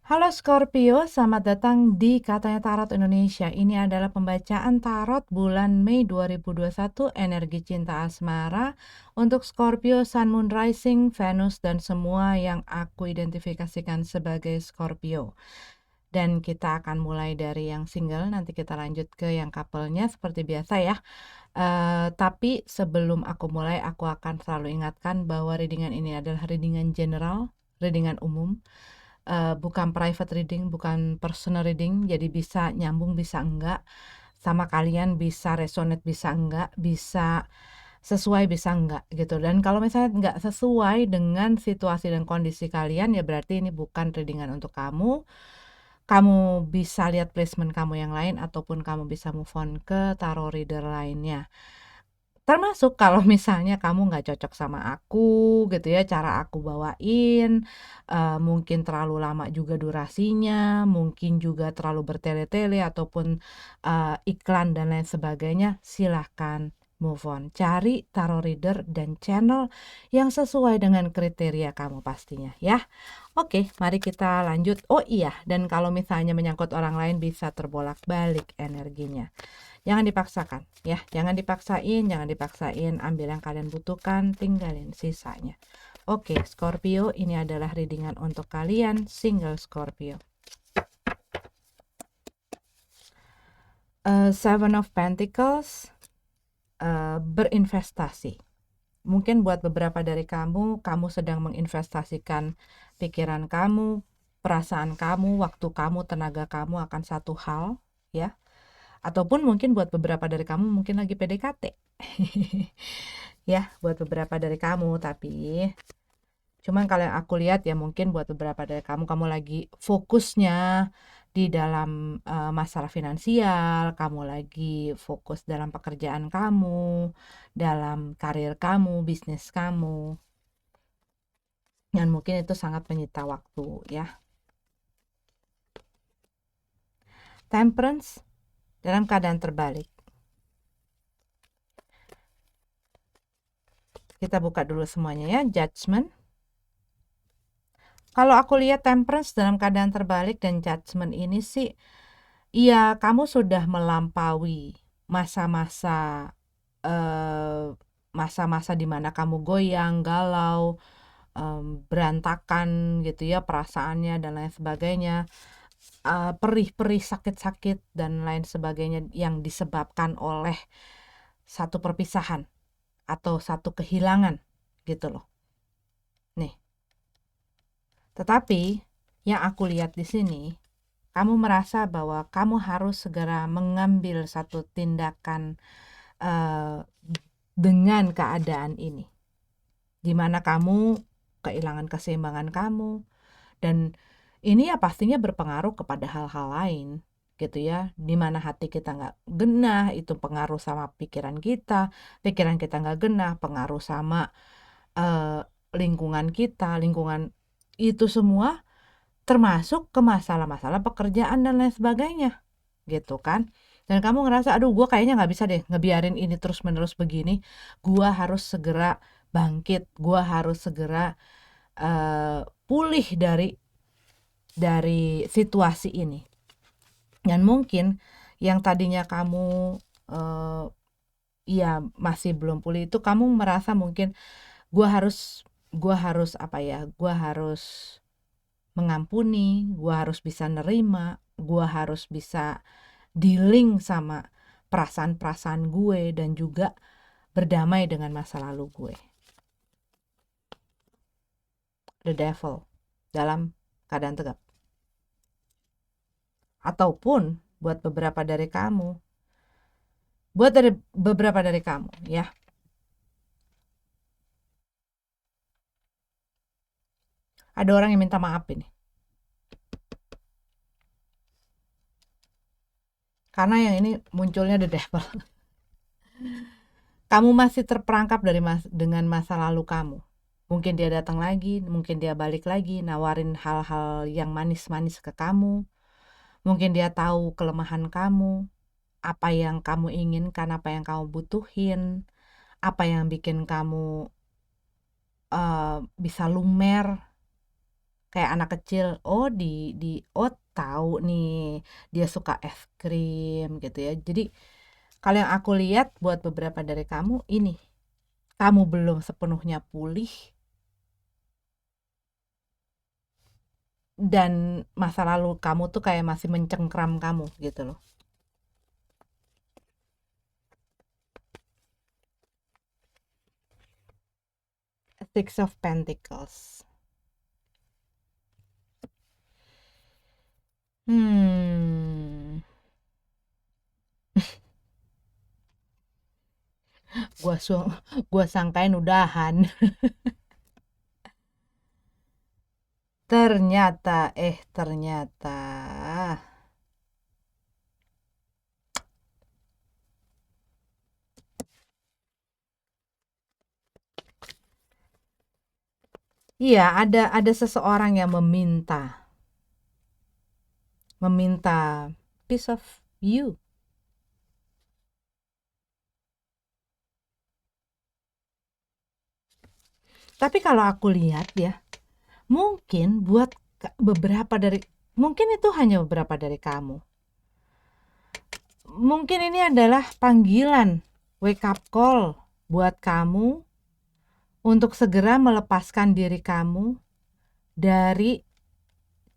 Halo Scorpio, selamat datang di Katanya Tarot Indonesia. Ini adalah pembacaan tarot bulan Mei 2021, energi cinta asmara untuk Scorpio, Sun, Moon, Rising, Venus, dan semua yang aku identifikasikan sebagai Scorpio. Dan kita akan mulai dari yang single, nanti kita lanjut ke yang couple-nya seperti biasa ya. Tapi sebelum aku mulai, aku akan selalu ingatkan bahwa readingan ini adalah readingan general, readingan umum. Bukan private reading, bukan personal reading, jadi bisa nyambung bisa enggak sama kalian, bisa resonate bisa enggak, bisa sesuai bisa enggak gitu. Dan kalau misalnya enggak sesuai dengan situasi dan kondisi kalian, ya berarti ini bukan readingan untuk kamu. Kamu bisa lihat placement kamu yang lain, ataupun kamu bisa move on ke tarot reader lainnya. Termasuk kalau misalnya kamu nggak cocok sama aku gitu ya, cara aku bawain, mungkin terlalu lama juga durasinya, mungkin juga terlalu bertele-tele ataupun iklan dan lain sebagainya, silahkan move on. Cari tarot reader dan channel yang sesuai dengan kriteria kamu pastinya ya. Oke, mari kita lanjut. Oh iya, dan kalau misalnya menyangkut orang lain bisa terbolak-balik energinya. Jangan dipaksakan ya, jangan dipaksain, ambil yang kalian butuhkan, tinggalin sisanya. Oke, Scorpio, ini adalah readingan untuk kalian single Scorpio. Seven of Pentacles, berinvestasi. Mungkin buat beberapa dari kamu sedang menginvestasikan pikiran kamu, perasaan kamu, waktu kamu, tenaga kamu akan satu hal ya. Ataupun mungkin buat beberapa dari kamu mungkin lagi PDKT. Ya, buat beberapa dari kamu, tapi cuman kalau yang aku lihat ya mungkin buat beberapa dari kamu lagi fokusnya di dalam masalah finansial, kamu lagi fokus dalam pekerjaan kamu, dalam karir kamu, bisnis kamu. Dan mungkin itu sangat menyita waktu ya. Temperance dalam keadaan terbalik. Kita buka dulu semuanya ya. Judgment. Kalau aku lihat Temperance dalam keadaan terbalik dan Judgment ini sih, iya kamu sudah melampaui masa-masa masa-masa di mana kamu goyang, galau, berantakan gitu ya perasaannya dan lain sebagainya, perih-perih, sakit-sakit dan lain sebagainya yang disebabkan oleh satu perpisahan atau satu kehilangan gitu loh. Nih. Tetapi yang aku lihat di sini, kamu merasa bahwa kamu harus segera mengambil satu tindakan dengan keadaan ini, di mana kamu kehilangan keseimbangan kamu, dan ini ya pastinya berpengaruh kepada hal-hal lain gitu ya, dimana hati kita nggak genah, itu pengaruh sama pikiran kita nggak genah, pengaruh sama lingkungan kita, lingkungan itu semua termasuk ke masalah-masalah pekerjaan dan lain sebagainya gitu kan. Dan kamu ngerasa aduh gue kayaknya nggak bisa deh ngebiarin ini terus menerus begini, gue harus segera bangkit, gue harus segera pulih dari situasi ini. Dan mungkin yang tadinya kamu ya masih belum pulih itu, kamu merasa mungkin gue harus apa ya, gue harus mengampuni, gue harus bisa nerima, gue harus bisa dealing sama perasaan-perasaan gue dan juga berdamai dengan masa lalu gue. The Devil dalam keadaan tegap. Ataupun buat beberapa dari kamu, ya, ada orang yang minta maaf ini. Karena yang ini munculnya The Devil. Kamu masih terperangkap dengan masa lalu kamu. Mungkin dia datang lagi, mungkin dia balik lagi, nawarin hal-hal yang manis-manis ke kamu. Mungkin dia tahu kelemahan kamu, apa yang kamu inginkan, apa yang kamu butuhin, apa yang bikin kamu bisa lumer, kayak anak kecil, oh oh tahu nih dia suka es krim gitu ya. Jadi kalau yang aku lihat buat beberapa dari kamu ini, kamu belum sepenuhnya pulih dan masa lalu kamu tuh kayak masih mencengkram kamu gitu loh. Six of Pentacles. Hmm, gua su gua sangkain udahan. Ternyata. Iya, ada seseorang yang meminta piece of you. Tapi kalau aku lihat ya, mungkin buat beberapa dari mungkin itu hanya beberapa dari kamu. Mungkin ini adalah panggilan wake up call buat kamu untuk segera melepaskan diri kamu dari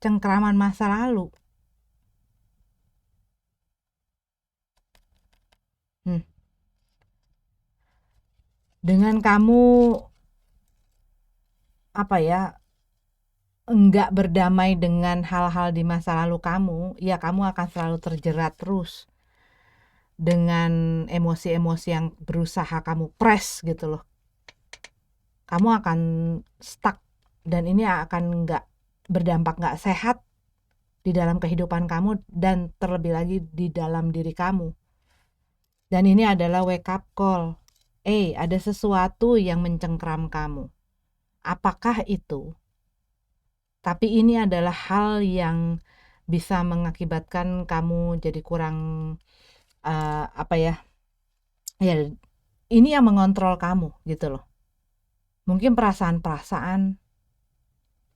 cengkraman masa lalu. Hmm. Dengan kamu apa ya, enggak berdamai dengan hal-hal di masa lalu kamu, ya kamu akan selalu terjerat terus dengan emosi-emosi yang berusaha kamu press gitu loh. Kamu akan stuck dan ini akan berdampak nggak sehat di dalam kehidupan kamu dan terlebih lagi di dalam diri kamu. Dan ini adalah wake up call. Ada sesuatu yang mencengkram kamu. Apakah itu? Tapi ini adalah hal yang bisa mengakibatkan kamu jadi kurang apa ya? Ya, ini yang mengontrol kamu gitu loh. Mungkin perasaan-perasaan,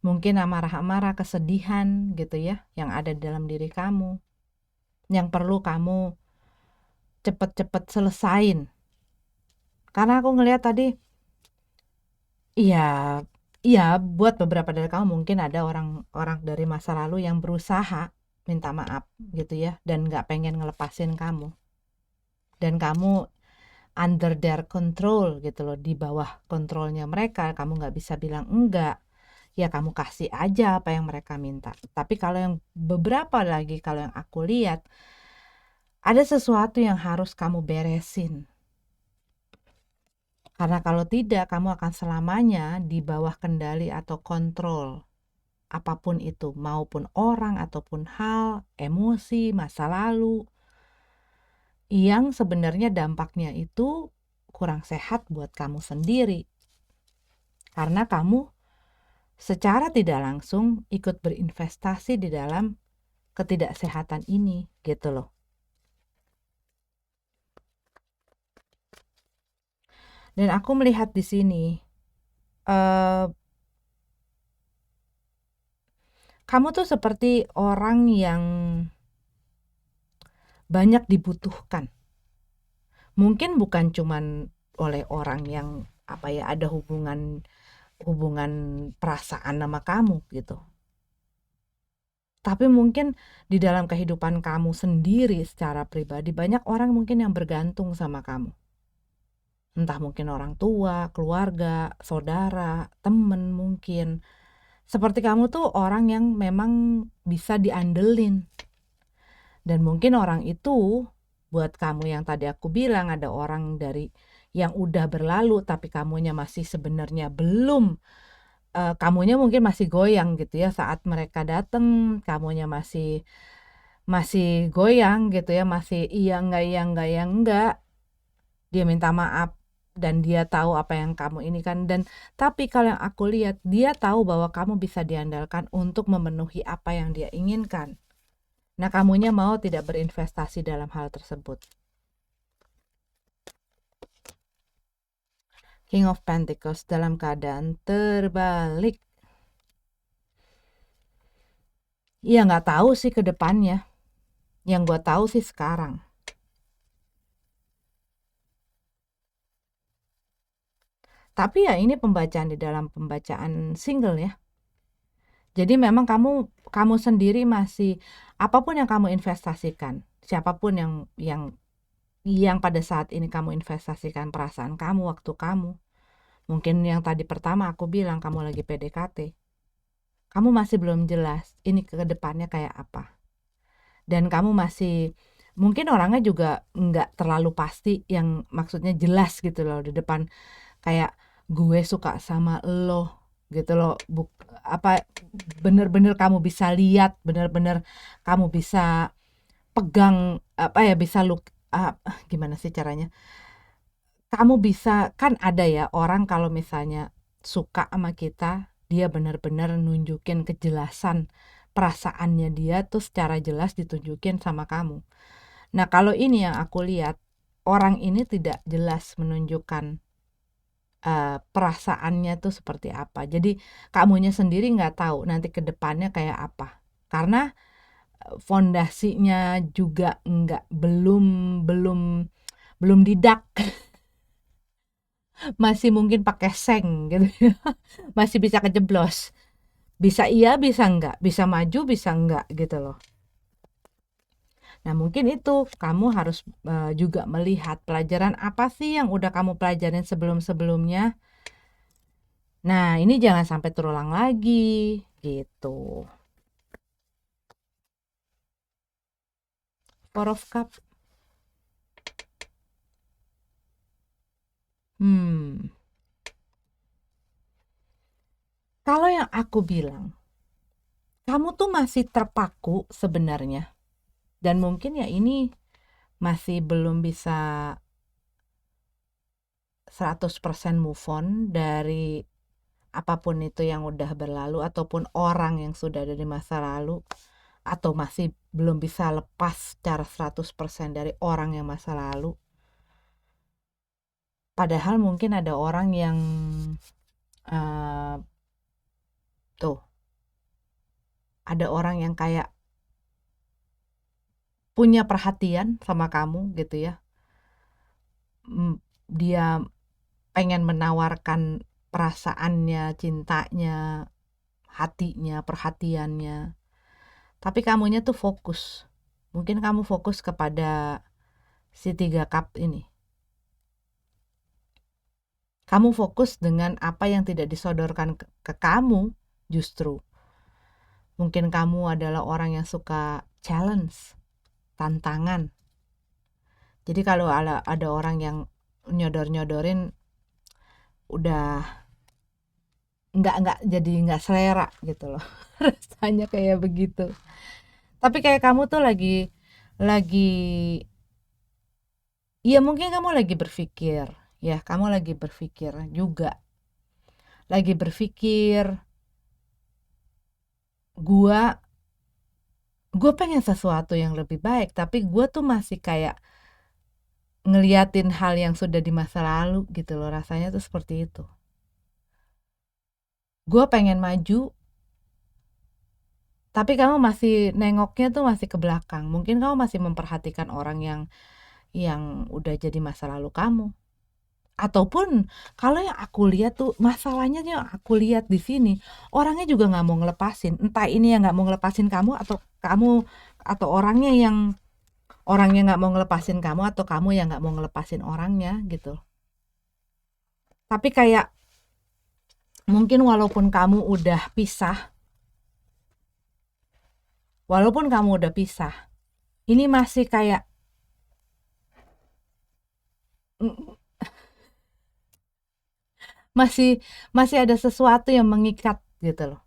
mungkin amarah-amarah, kesedihan gitu ya, yang ada dalam diri kamu, yang perlu kamu cepet-cepet selesain. Karena aku ngelihat tadi, iya, iya, buat beberapa dari kamu mungkin ada orang-orang dari masa lalu yang berusaha minta maaf gitu ya, dan nggak pengen ngelepasin kamu. Dan kamu under their control gitu loh, di bawah kontrolnya mereka, kamu nggak bisa bilang enggak. Ya kamu kasih aja apa yang mereka minta. Tapi kalau yang beberapa lagi, kalau yang aku lihat, ada sesuatu yang harus kamu beresin. Karena kalau tidak, kamu akan selamanya di bawah kendali atau kontrol. Apapun itu, maupun orang ataupun hal, emosi, masa lalu. Yang sebenarnya dampaknya itu kurang sehat buat kamu sendiri. Karena kamu secara tidak langsung ikut berinvestasi di dalam ketidaksehatan ini gitu loh. Dan aku melihat di sini eh, kamu tuh seperti orang yang banyak dibutuhkan. Mungkin bukan cuman oleh orang yang apa ya, ada hubungan perasaan sama kamu gitu. Tapi mungkin di dalam kehidupan kamu sendiri secara pribadi banyak orang mungkin yang bergantung sama kamu. Entah mungkin orang tua, keluarga, saudara, temen mungkin. Seperti kamu tuh orang yang memang bisa diandelin. Dan mungkin orang itu buat kamu yang tadi aku bilang, ada orang dari yang udah berlalu tapi kamunya masih sebenarnya belum, kamunya mungkin masih goyang gitu ya saat mereka datang, kamunya masih masih goyang gitu ya, masih iya enggak, iya enggak, iya enggak. Dia minta maaf dan dia tahu apa yang kamu ini kan, dan tapi kalau yang aku lihat, dia tahu bahwa kamu bisa diandalkan untuk memenuhi apa yang dia inginkan. Nah, kamunya mau tidak berinvestasi dalam hal tersebut. King of Pentacles dalam keadaan terbalik. Iya nggak tahu sih ke depannya. Yang gue tahu sih sekarang. Tapi ya ini pembacaan di dalam pembacaan single ya. Jadi memang kamu kamu sendiri masih apapun yang kamu investasikan, siapapun yang pada saat ini kamu investasikan perasaan kamu, waktu kamu. Mungkin yang tadi pertama aku bilang kamu lagi PDKT. Kamu masih belum jelas ini ke depannya kayak apa. Dan kamu masih mungkin orangnya juga nggak terlalu pasti yang maksudnya jelas gitu loh di depan kayak gue suka sama lo gitu loh apa bener-bener kamu bisa lihat bener-bener kamu bisa pegang apa ya bisa gimana sih caranya kamu bisa kan ada ya orang kalau misalnya suka sama kita dia bener-bener nunjukin kejelasan perasaannya dia tuh secara jelas ditunjukin sama kamu. Nah kalau ini yang aku lihat orang ini tidak jelas menunjukkan perasaannya tuh seperti apa. Jadi kamunya sendiri nggak tahu nanti ke depannya kayak apa. Karena fondasinya juga nggak belum belum didak. Masih mungkin pakai seng gitu ya. Masih bisa kejeblos. Bisa iya, bisa enggak. Bisa maju, bisa enggak gitu loh. Nah, mungkin itu kamu harus juga melihat pelajaran apa sih yang udah kamu pelajarin sebelum-sebelumnya. Nah, ini jangan sampai terulang lagi, gitu. Four of Cup. Hmm. Kalau yang aku bilang, kamu tuh masih terpaku sebenarnya. Dan mungkin ya ini masih belum bisa 100% move on dari apapun itu yang udah berlalu ataupun orang yang sudah ada di masa lalu atau masih belum bisa lepas secara 100% dari orang yang masa lalu. Padahal mungkin ada orang yang uh, tuh ada orang yang kayak punya perhatian sama kamu gitu ya. Dia pengen menawarkan perasaannya, cintanya, hatinya, perhatiannya. Tapi kamunya tuh fokus. Mungkin kamu fokus kepada si 3 cup ini. Kamu fokus dengan apa yang tidak disodorkan ke kamu justru. Mungkin kamu adalah orang yang suka challenge, tantangan. Jadi kalau ada orang yang nyodor-nyodorin udah nggak jadi nggak selera gitu loh. Rasanya kayak begitu. Tapi kayak kamu tuh lagi ya mungkin kamu lagi berpikir ya kamu lagi berpikir juga lagi berpikir gua gue pengen sesuatu yang lebih baik tapi gue tuh masih kayak ngeliatin hal yang sudah di masa lalu gitu loh rasanya tuh seperti itu gue pengen maju tapi kamu masih nengoknya tuh masih ke belakang mungkin kamu masih memperhatikan orang yang udah jadi masa lalu kamu ataupun kalau yang aku lihat tuh masalahnya yang aku lihat di sini orangnya juga nggak mau ngelepasin entah ini yang nggak mau ngelepasin kamu atau orangnya nggak mau ngelepasin kamu atau kamu yang nggak mau ngelepasin orangnya gitu tapi kayak mungkin walaupun kamu udah pisah ini masih kayak mm, masih masih ada sesuatu yang mengikat gitu loh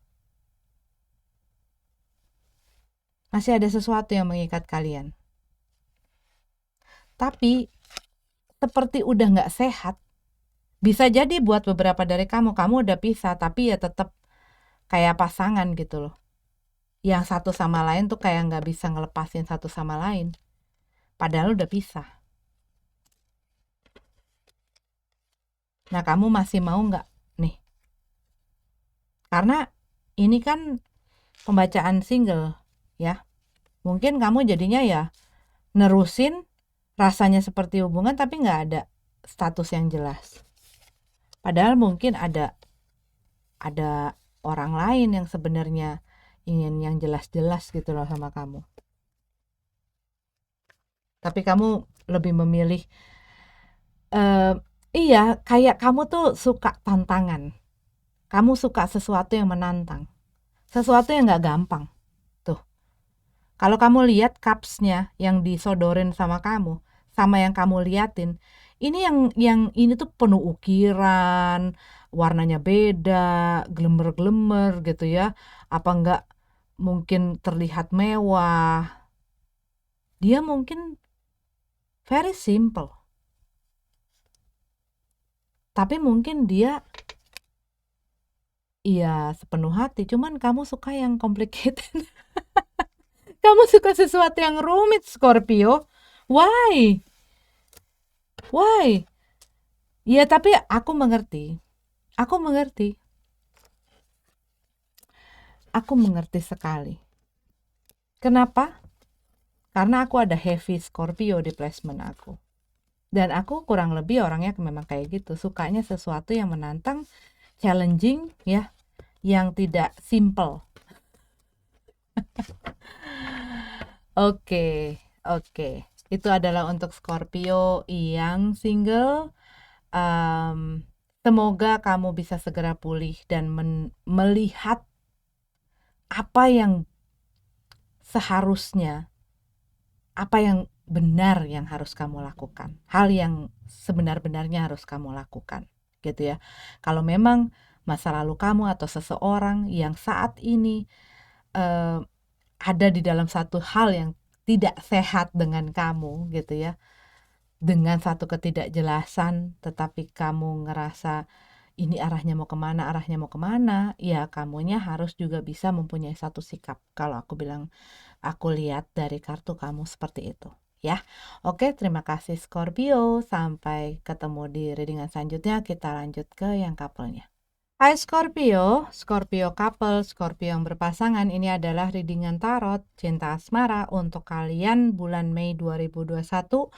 masih ada sesuatu yang mengikat kalian tapi seperti udah nggak sehat bisa jadi buat beberapa dari kamu udah pisah tapi ya tetap kayak pasangan gitu loh yang satu sama lain tuh kayak nggak bisa ngelepasin satu sama lain padahal udah pisah nah kamu masih mau nggak nih karena ini kan pembacaan single ya. Mungkin kamu jadinya ya nerusin rasanya seperti hubungan tapi nggak ada status yang jelas. Padahal mungkin ada orang lain yang sebenarnya ingin yang jelas-jelas gitu loh sama kamu. Tapi kamu lebih memilih iya, kayak kamu tuh suka tantangan. Kamu suka sesuatu yang menantang. Sesuatu yang nggak gampang. Tuh. Kalau kamu lihat cups-nya yang disodorin sama kamu, sama yang kamu liatin, ini yang ini tuh penuh ukiran, warnanya beda, glemer-glemer gitu ya. Apa enggak mungkin terlihat mewah. Dia mungkin very simple. Tapi mungkin dia iya sepenuh hati, cuman kamu suka yang complicated. Kamu suka sesuatu yang rumit, Scorpio. Why? Why? Ya, tapi aku mengerti. Aku mengerti. Aku mengerti sekali. Kenapa? Karena aku ada heavy Scorpio di placement aku. Dan aku kurang lebih orangnya memang kayak gitu. Sukanya sesuatu yang menantang, challenging, ya, yang tidak simple. Oke, oke. Itu adalah untuk Scorpio yang single. Semoga kamu bisa segera pulih dan melihat apa yang seharusnya, apa yang benar yang harus kamu lakukan, hal yang sebenar-benarnya harus kamu lakukan, gitu ya. Kalau memang masa lalu kamu atau seseorang yang saat ini eh, ada di dalam satu hal yang tidak sehat dengan kamu, gitu ya, dengan satu ketidakjelasan, tetapi kamu ngerasa ini arahnya mau kemana, ya kamunya harus juga bisa mempunyai satu sikap. Kalau aku lihat dari kartu kamu seperti itu. Ya, oke, terima kasih Scorpio. Sampai ketemu di readingan selanjutnya. Kita lanjut ke yang couple-nya. Hai Scorpio, Scorpio couple, Scorpio yang berpasangan. Ini adalah readingan tarot cinta asmara untuk kalian bulan Mei 2021.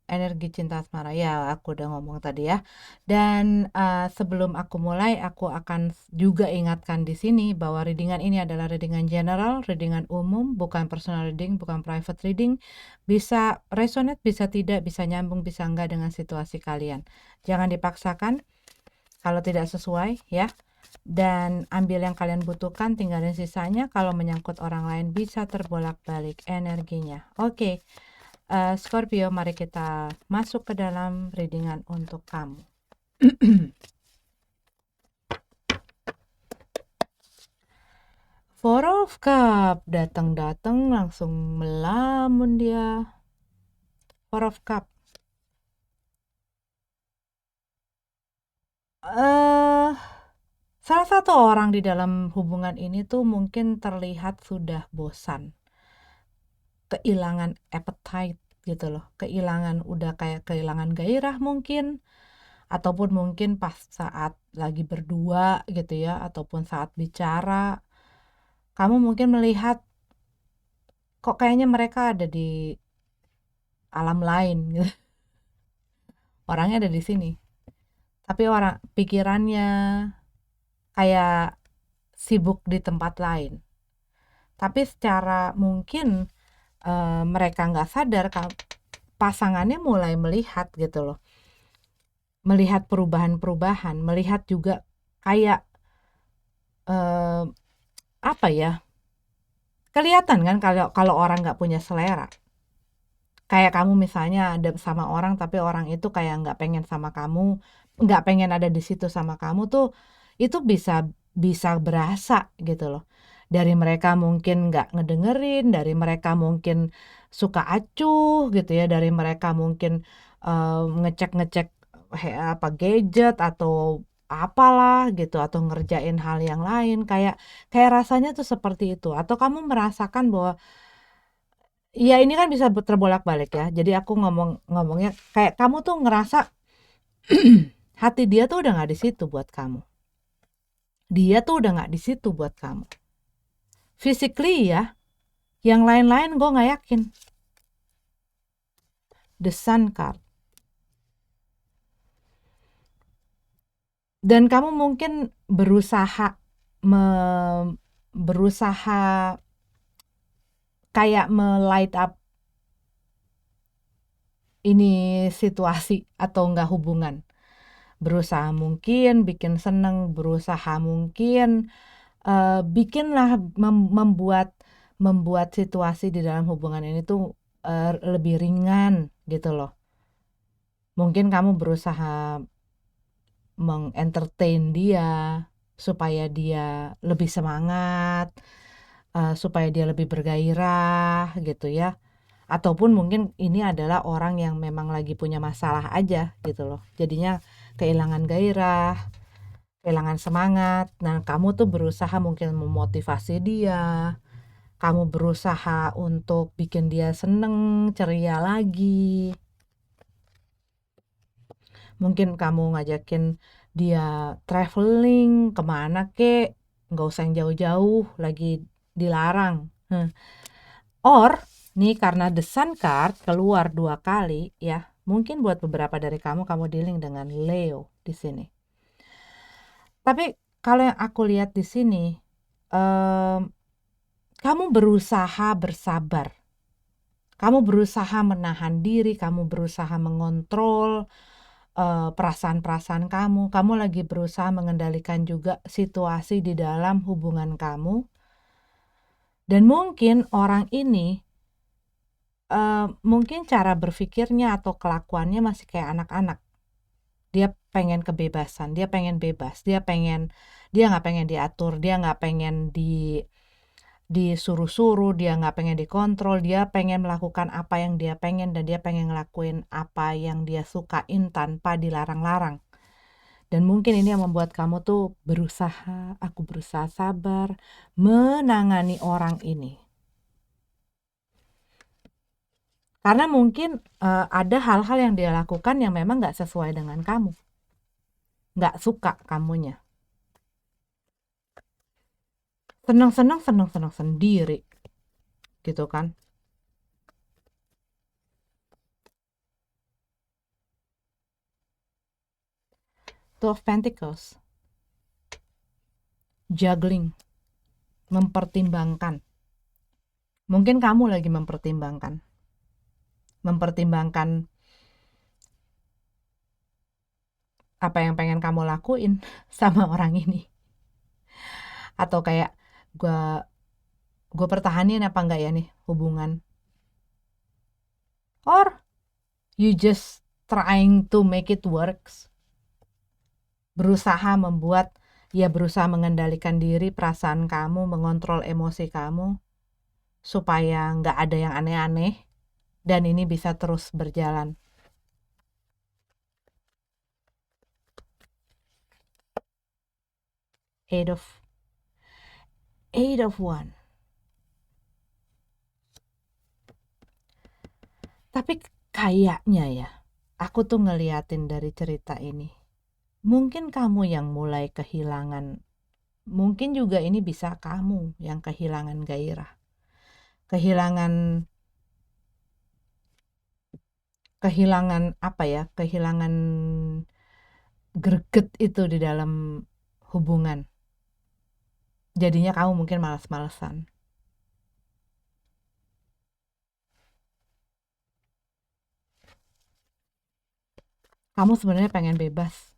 Energi cinta asmara ya, aku udah ngomong tadi ya. Dan sebelum aku mulai, aku akan juga ingatkan di sini bahwa readingan ini adalah readingan general, readingan umum, bukan personal reading, bukan private reading. Bisa resonate, bisa tidak, bisa nyambung, bisa enggak dengan situasi kalian. Jangan dipaksakan kalau tidak sesuai ya. Dan ambil yang kalian butuhkan, tinggalin sisanya. Kalau menyangkut orang lain bisa terbolak-balik energinya. Oke. Scorpio, mari kita masuk ke dalam readingan untuk kamu. Four of Cup, datang-datang langsung melamun dia. Four of Cup. Salah satu orang di dalam hubungan ini tuh mungkin terlihat sudah bosan. Kehilangan appetite gitu loh. Udah kayak kehilangan gairah mungkin. Ataupun mungkin pas saat lagi berdua gitu ya. Ataupun saat bicara. Kamu mungkin melihat kok kayaknya mereka ada di alam lain gitu. Orangnya ada di sini. Tapi pikirannya kayak sibuk di tempat lain. Tapi secara mungkin mereka nggak sadar pasangannya mulai melihat gitu loh. Melihat perubahan-perubahan, melihat juga kayak apa ya? Kelihatan kan kalau orang nggak punya selera. Kayak kamu misalnya ada sama orang tapi orang itu kayak nggak pengen sama kamu, nggak pengen ada di situ sama kamu tuh, itu bisa bisa berasa gitu loh. Dari mereka mungkin nggak ngedengerin, dari mereka mungkin suka acuh gitu ya, dari mereka mungkin ngecek-ngecek apa gadget atau apalah gitu atau ngerjain hal yang lain kayak kayak rasanya tuh seperti itu atau kamu merasakan bahwa iya ini kan bisa terbolak-balik ya. Jadi aku ngomongnya kayak kamu tuh ngerasa hati dia tuh udah nggak di situ buat kamu. Dia tuh udah nggak di situ buat kamu. physically ya. Yang lain-lain gue nggak yakin. The Sun card. Dan kamu mungkin berusaha kayak light up ini situasi atau enggak hubungan. Berusaha mungkin bikin seneng, berusaha mungkin bikinlah membuat situasi di dalam hubungan ini tuh lebih ringan gitu loh. Mungkin kamu berusaha mengentertain dia supaya dia lebih semangat, supaya dia lebih bergairah gitu ya. Ataupun mungkin ini adalah orang yang memang lagi punya masalah aja gitu loh. Jadinya kehilangan gairah, kehilangan semangat. Nah, kamu tuh berusaha mungkin memotivasi dia. Kamu berusaha untuk bikin dia seneng, ceria lagi. Mungkin kamu ngajakin dia traveling kemana kek, nggak usah yang jauh-jauh, lagi dilarang. Or nih, karena The Sun card keluar 2 kali ya, mungkin buat beberapa dari kamu dealing dengan Leo di sini. Tapi kalau yang aku lihat di sini, kamu berusaha bersabar. Kamu berusaha menahan diri, kamu berusaha mengontrol perasaan-perasaan kamu. Kamu lagi berusaha mengendalikan juga situasi di dalam hubungan kamu. Dan mungkin orang ini mungkin cara berpikirnya atau kelakuannya masih kayak anak-anak. Dia pengen kebebasan, dia pengen bebas, dia nggak pengen diatur, dia nggak pengen disuruh-suruh, dia nggak pengen dikontrol, dia pengen melakukan apa yang dia pengen, dan dia pengen ngelakuin apa yang dia sukain tanpa dilarang-larang. Dan mungkin ini yang membuat kamu tuh aku berusaha sabar menangani orang ini. Karena mungkin ada hal-hal yang dia lakukan yang memang nggak sesuai dengan kamu. Nggak suka kamunya. Senang-senang sendiri. Gitu kan. Two of Pentacles. Juggling. Mempertimbangkan. Mungkin kamu lagi mempertimbangkan apa yang pengen kamu lakuin sama orang ini. Atau kayak gue pertahanin apa enggak ya nih hubungan. Or you just trying to make it works. Berusaha mengendalikan diri, perasaan kamu, mengontrol emosi kamu supaya nggak ada yang aneh-aneh dan ini bisa terus berjalan. Eight of Wands. Tapi kayaknya ya, aku tuh ngeliatin dari cerita ini, mungkin kamu yang mulai kehilangan, mungkin juga ini bisa kamu yang kehilangan gairah, kehilangan kehilangan greget itu di dalam hubungan. Jadinya kamu mungkin malas-malesan. Kamu sebenarnya pengen bebas.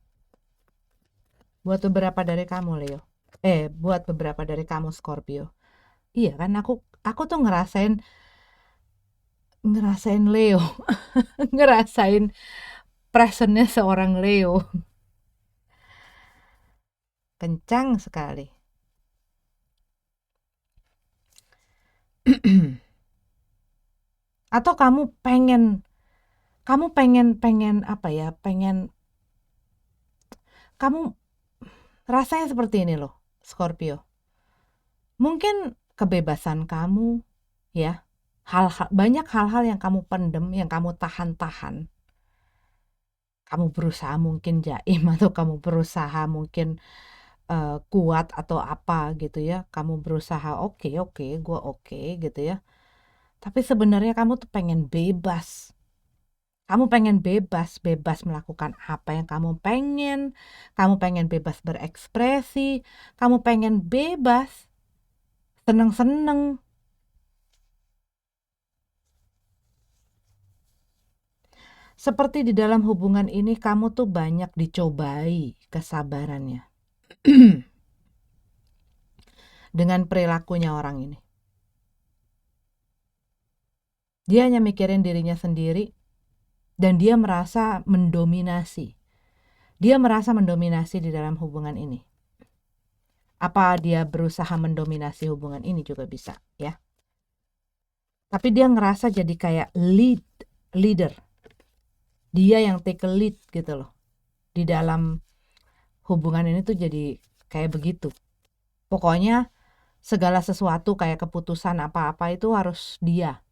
Buat beberapa dari kamu, Leo. Buat beberapa dari kamu, Scorpio. Iya kan, aku tuh ngerasain Leo. Ngerasain presence-nya seorang Leo. Kencang sekali. Atau kamu pengen apa ya, kamu rasanya seperti ini loh, Scorpio. Mungkin kebebasan kamu ya, banyak hal-hal yang kamu pendem, yang kamu tahan-tahan. Kamu berusaha mungkin jaim atau kamu berusaha mungkin kuat atau apa gitu ya. Kamu berusaha oke, gue oke gitu ya. Tapi sebenarnya kamu tuh pengen bebas. Kamu pengen bebas, bebas melakukan apa yang kamu pengen bebas berekspresi, kamu pengen bebas, seneng-seneng. Seperti di dalam hubungan ini kamu tuh banyak dicobai kesabarannya dengan perilakunya orang ini. Dia hanya mikirin dirinya sendiri dan dia merasa mendominasi. Dia merasa mendominasi di dalam hubungan ini. Apa dia berusaha mendominasi hubungan ini juga bisa, ya. Tapi dia ngerasa jadi kayak leader. Dia yang take a lead gitu loh. Di dalam hubungan ini tuh jadi kayak begitu. Pokoknya segala sesuatu kayak keputusan apa-apa itu harus dia.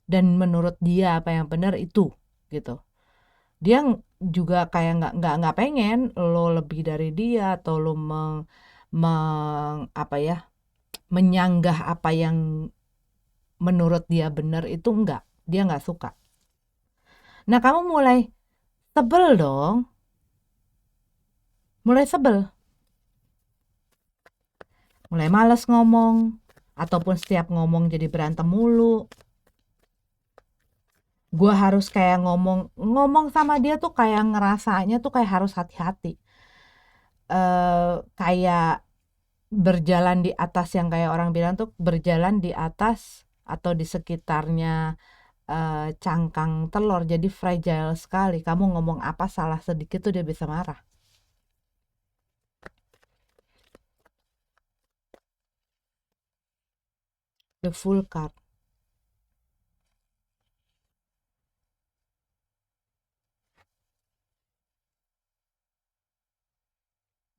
Dan menurut dia apa yang benar itu gitu. Dia juga kayak nggak pengen lo lebih dari dia atau lo menyanggah apa yang menurut dia benar itu enggak. Dia nggak suka. Nah, kamu mulai sebel dong. Mulai sebel. Mulai males ngomong. Ataupun setiap ngomong jadi berantem mulu. Gue harus kayak ngomong sama dia tuh kayak ngerasanya tuh kayak harus hati-hati. Kayak berjalan di atas yang kayak orang bilang tuh berjalan di atas atau di sekitarnya cangkang telur, jadi fragile sekali. Kamu ngomong apa salah sedikit tuh dia bisa marah. The full card.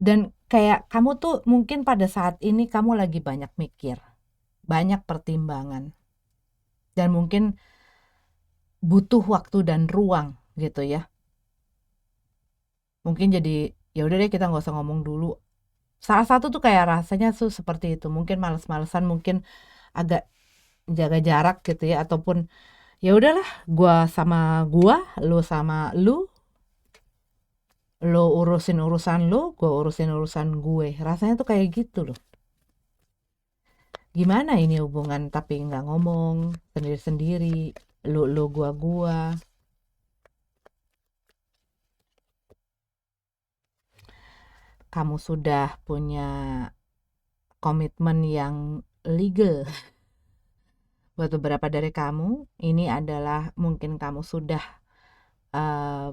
Dan kayak kamu tuh mungkin pada saat ini kamu lagi banyak mikir, banyak pertimbangan, dan mungkin butuh waktu dan ruang gitu ya. Mungkin jadi ya udah deh kita nggak usah ngomong dulu. Salah satu tuh kayak rasanya tuh seperti itu. Mungkin males-malesan, mungkin agak jaga jarak gitu ya, ataupun ya udahlah, gua sama gua, lu sama lu, lo urusin urusan lo, gua urusin urusan gue. Rasanya tuh kayak gitu loh. Gimana ini hubungan tapi nggak ngomong, sendiri-sendiri, lu gua. Kamu sudah punya komitmen yang legal. Buat beberapa dari kamu, ini adalah mungkin kamu sudah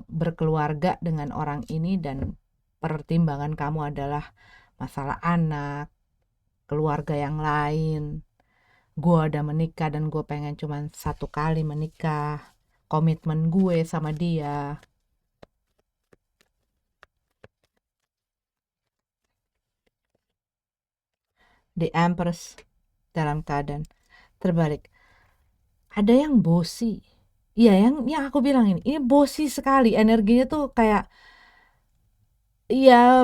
berkeluarga dengan orang ini dan pertimbangan kamu adalah masalah anak, keluarga yang lain. Gue udah menikah dan gue pengen cuman satu kali menikah. Komitmen gue sama dia. The Empress dalam keadaan terbalik. Ada yang bosi. Iya, yang aku bilang ini bosi sekali. Energinya tuh kayak ya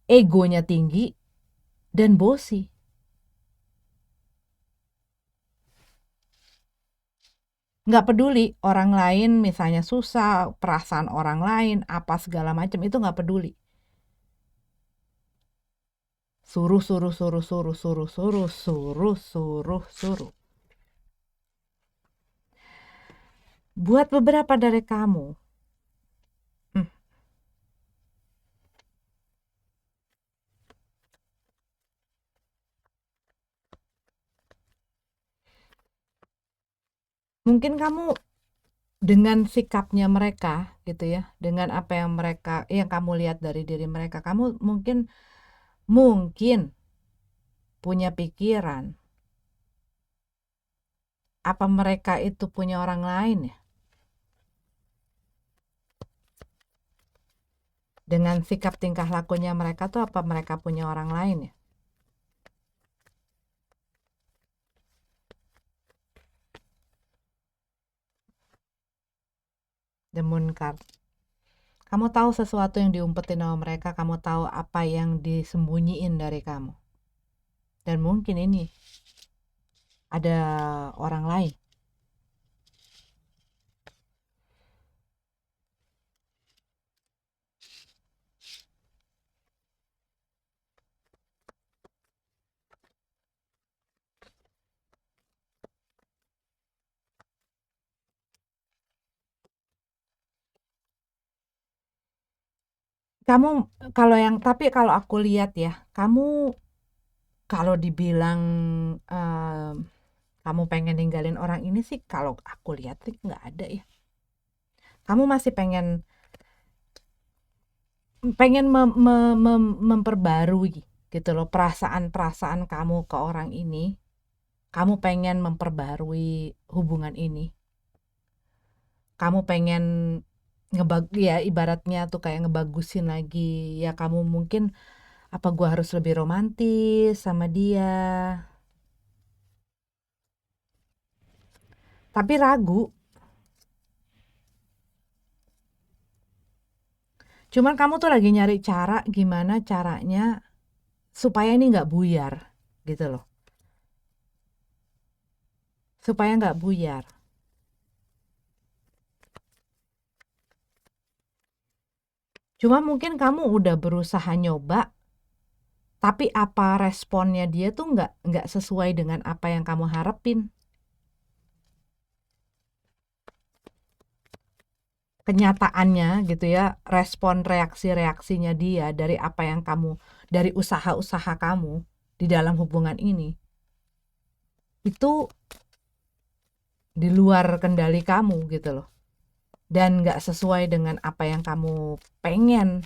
egonya tinggi dan bosi. Nggak peduli orang lain misalnya susah, perasaan orang lain, apa segala macam itu nggak peduli. Suruh. Buat beberapa dari kamu, mungkin kamu dengan sikapnya mereka gitu ya, dengan apa yang kamu lihat dari diri mereka, kamu mungkin punya pikiran apa mereka itu punya orang lain ya, dengan sikap tingkah lakunya mereka tuh apa mereka punya orang lain ya. The Moon Card. Kamu tahu sesuatu yang diumpetin sama mereka, kamu tahu apa yang disembunyiin dari kamu. Dan mungkin ini ada orang lain. Kamu tapi kalau aku lihat ya, kamu kalau dibilang em, kamu pengen ninggalin orang ini sih, kalau aku lihat sih nggak ada ya. Kamu masih pengen pengen memperbarui gitu loh perasaan-perasaan kamu ke orang ini. Kamu pengen memperbarui hubungan ini. Kamu pengen ya ibaratnya tuh kayak ngebagusin lagi. Ya kamu mungkin, apa gua harus lebih romantis sama dia? Tapi ragu. Cuman kamu tuh lagi nyari cara gimana caranya supaya ini nggak buyar gitu loh. Supaya nggak buyar. Cuma mungkin kamu udah berusaha nyoba, tapi apa responnya dia tuh nggak sesuai dengan apa yang kamu harapin. Kenyataannya gitu ya, respon reaksinya dia dari apa yang kamu, dari usaha-usaha kamu di dalam hubungan ini, itu di luar kendali kamu gitu loh. Dan nggak sesuai dengan apa yang kamu pengen.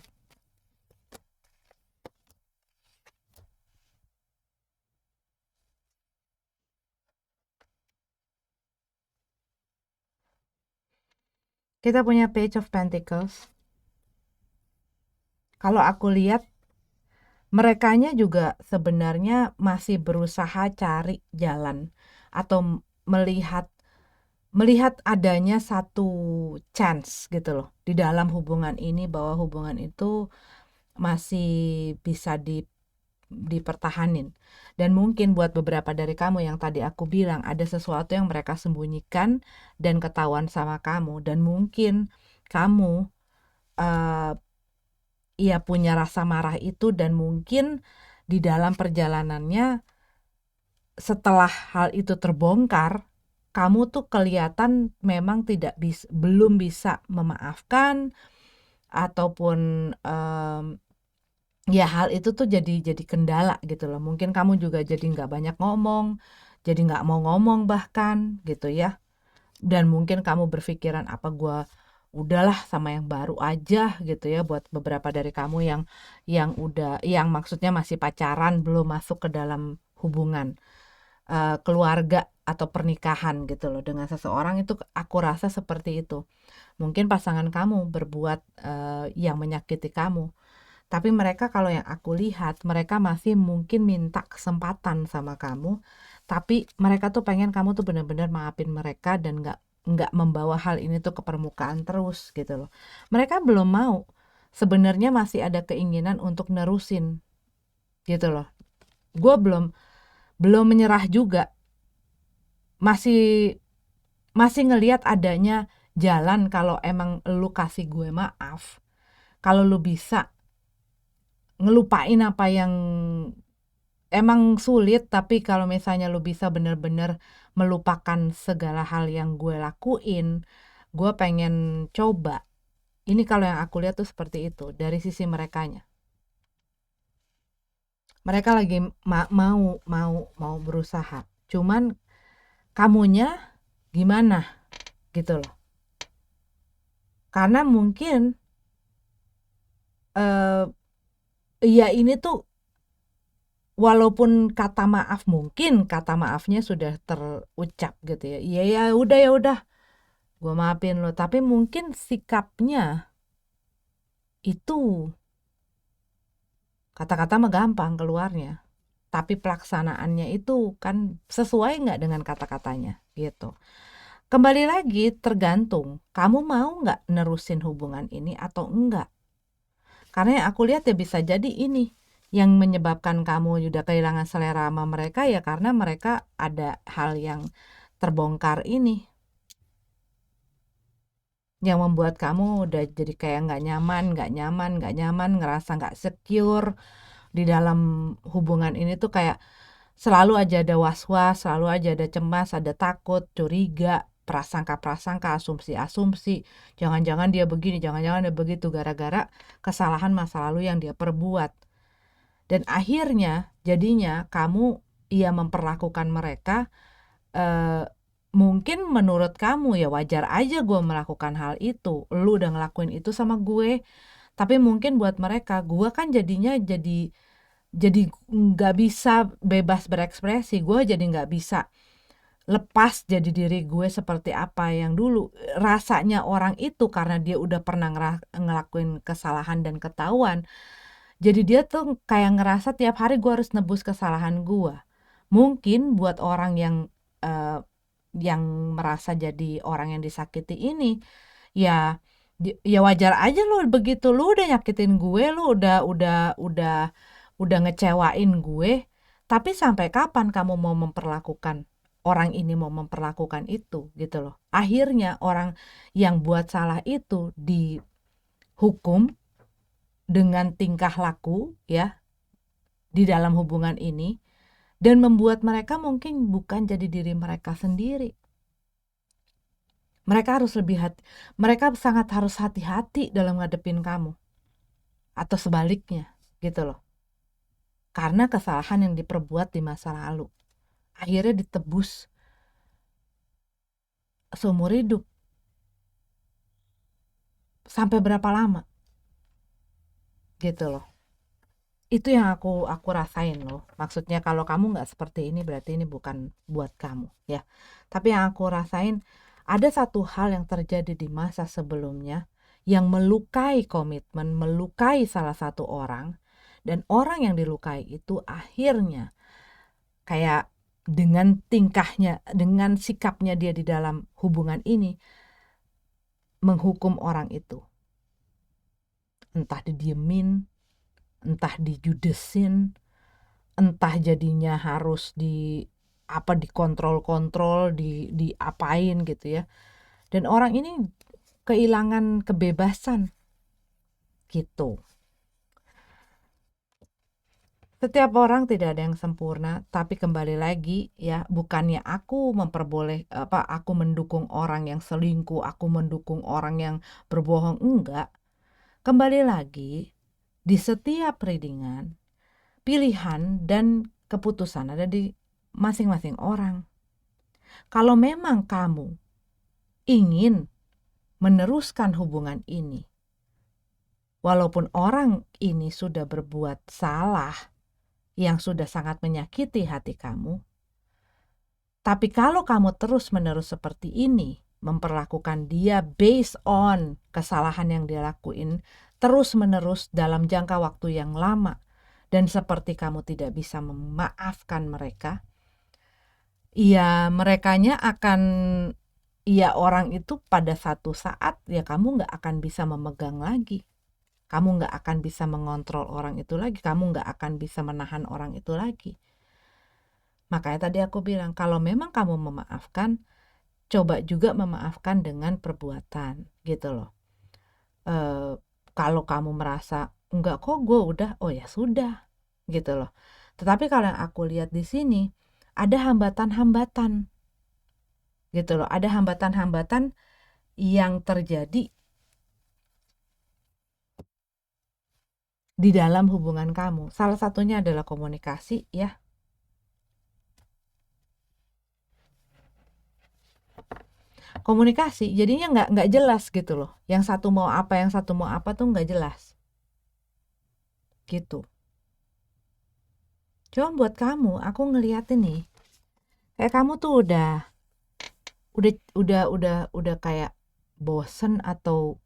Kita punya Page of Pentacles. Kalau aku lihat, merekanya juga sebenarnya masih berusaha cari jalan atau melihat melihat adanya satu chance gitu loh di dalam hubungan ini, bahwa hubungan itu masih bisa dipertahanin. Dan mungkin buat beberapa dari kamu yang tadi aku bilang, ada sesuatu yang mereka sembunyikan dan ketahuan sama kamu, dan mungkin kamu uh, ya punya rasa marah itu, dan mungkin di dalam perjalanannya setelah hal itu terbongkar, kamu tuh kelihatan memang belum bisa memaafkan, ataupun ya hal itu tuh jadi kendala gitu loh. Mungkin kamu juga jadi nggak banyak ngomong, jadi nggak mau ngomong bahkan gitu ya. Dan mungkin kamu berpikiran, apa gua udahlah sama yang baru aja gitu ya. Buat beberapa dari kamu yang maksudnya masih pacaran, belum masuk ke dalam hubungan keluarga atau pernikahan gitu loh dengan seseorang, itu aku rasa seperti itu. Mungkin pasangan kamu berbuat yang menyakiti kamu, tapi mereka, kalau yang aku lihat, mereka masih mungkin minta kesempatan sama kamu, tapi mereka tuh pengen kamu tuh benar-benar maafin mereka dan nggak membawa hal ini tuh ke permukaan terus gitu loh. Mereka belum mau, sebenarnya masih ada keinginan untuk nerusin gitu loh. Gue belum menyerah juga, masih masih ngelihat adanya jalan. Kalau emang lu kasih gue maaf, kalau lu bisa ngelupain apa yang emang sulit, tapi kalau misalnya lu bisa bener-bener melupakan segala hal yang gue lakuin, gue pengen coba. Ini kalau yang aku lihat tuh seperti itu dari sisi merekanya. Mereka lagi mau berusaha. Cuman kamunya gimana gitu loh. Karena mungkin ya ini tuh, walaupun mungkin kata maafnya sudah terucap gitu ya. Iya ya udah, gue maafin lo. Tapi mungkin sikapnya itu, kata-kata mah gampang keluarnya, tapi pelaksanaannya itu kan sesuai nggak dengan kata-katanya gitu. Kembali lagi tergantung, kamu mau nggak nerusin hubungan ini atau enggak. Karena yang aku lihat ya bisa jadi ini yang menyebabkan kamu udah kehilangan selera sama mereka ya karena mereka ada hal yang terbongkar ini. Yang membuat kamu udah jadi kayak nggak nyaman, ngerasa nggak secure di dalam hubungan ini tuh kayak selalu aja ada was-was, selalu aja ada cemas, ada takut, curiga, prasangka-prasangka, asumsi-asumsi. Jangan-jangan dia begini, jangan-jangan dia begitu gara-gara kesalahan masa lalu yang dia perbuat. Dan akhirnya jadinya kamu memperlakukan mereka mungkin menurut kamu ya wajar aja gue melakukan hal itu. Lu udah ngelakuin itu sama gue. Tapi mungkin buat mereka gue kan jadinya jadi nggak bisa bebas berekspresi, gue jadi nggak bisa lepas jadi diri gue seperti apa yang dulu. Rasanya orang itu karena dia udah pernah ngelakuin kesalahan dan ketahuan, jadi dia tuh kayak ngerasa tiap hari gue harus nebus kesalahan gue. Mungkin buat orang yang merasa jadi orang yang disakiti ini, ya ya wajar aja lu begitu, lu udah nyakitin gue, lu udah ngecewain gue, tapi sampai kapan kamu mau memperlakukan orang ini mau memperlakukan itu gitu loh. Akhirnya orang yang buat salah itu dihukum dengan tingkah laku ya di dalam hubungan ini dan membuat mereka mungkin bukan jadi diri mereka sendiri. Mereka sangat harus hati-hati dalam ngadepin kamu atau sebaliknya gitu loh. Karena kesalahan yang diperbuat di masa lalu akhirnya ditebus seumur hidup. Sampai berapa lama? Gitu loh. Itu yang aku rasain loh. Maksudnya kalau kamu nggak seperti ini berarti ini bukan buat kamu ya. Tapi yang aku rasain ada satu hal yang terjadi di masa sebelumnya yang melukai komitmen, melukai salah satu orang, dan orang yang dilukai itu akhirnya kayak dengan tingkahnya, dengan sikapnya dia di dalam hubungan ini menghukum orang itu. Entah didiemin, entah dijudesin, entah jadinya harus dikontrol-kontrol, diapain gitu ya. Dan orang ini kehilangan kebebasan gitu. Setiap orang tidak ada yang sempurna, tapi kembali lagi ya, bukannya aku aku mendukung orang yang selingkuh, aku mendukung orang yang berbohong, enggak. Kembali lagi, di setiap readingan, pilihan dan keputusan ada di masing-masing orang. Kalau memang kamu ingin meneruskan hubungan ini, walaupun orang ini sudah berbuat salah yang sudah sangat menyakiti hati kamu, tapi kalau kamu terus-menerus seperti ini, memperlakukan dia based on kesalahan yang dia lakuin, terus-menerus dalam jangka waktu yang lama, dan seperti kamu tidak bisa memaafkan mereka, ya merekanya akan, ya orang itu pada satu saat ya kamu nggak akan bisa memegang lagi. Kamu nggak akan bisa mengontrol orang itu lagi, kamu nggak akan bisa menahan orang itu lagi. Makanya tadi aku bilang, kalau memang kamu memaafkan, coba juga memaafkan dengan perbuatan gitu loh. Kalau kamu merasa enggak kok gue udah, oh ya sudah gitu loh. Tetapi kalau yang aku lihat di sini ada hambatan-hambatan gitu loh, ada hambatan-hambatan yang terjadi di dalam hubungan kamu. Salah satunya adalah komunikasi ya. Komunikasi jadinya nggak jelas gitu loh. Yang satu mau apa tuh nggak jelas. Gitu. Cuma buat kamu, aku ngeliatin nih, kayak kamu tuh udah kayak bosen atau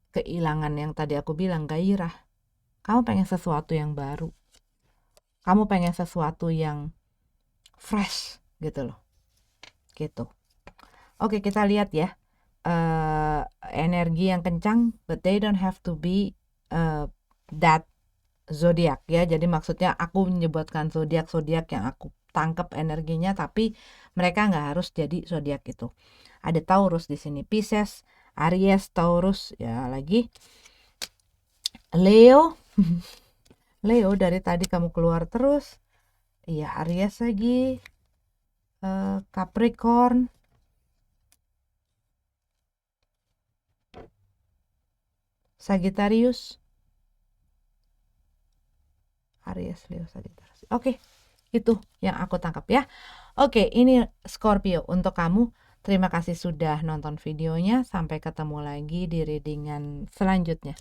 kehilangan yang tadi aku bilang gairah. Kamu pengen sesuatu yang baru. Kamu pengen sesuatu yang fresh gitu loh. Gitu. Oke, kita lihat ya. Energi yang kencang, but they don't have to be that zodiak ya. Jadi maksudnya aku menyebutkan zodiak yang aku tangkap energinya, tapi mereka nggak harus jadi zodiak itu. Ada Taurus di sini, Pisces, Aries, Taurus, ya lagi Leo. Leo dari tadi kamu keluar terus. Iya, Aries lagi, Capricorn, Sagittarius, Aries, Leo, Sagittarius. Oke, itu yang aku tangkap ya. Oke, ini Scorpio untuk kamu. Terima kasih sudah nonton videonya. Sampai ketemu lagi di readingan selanjutnya.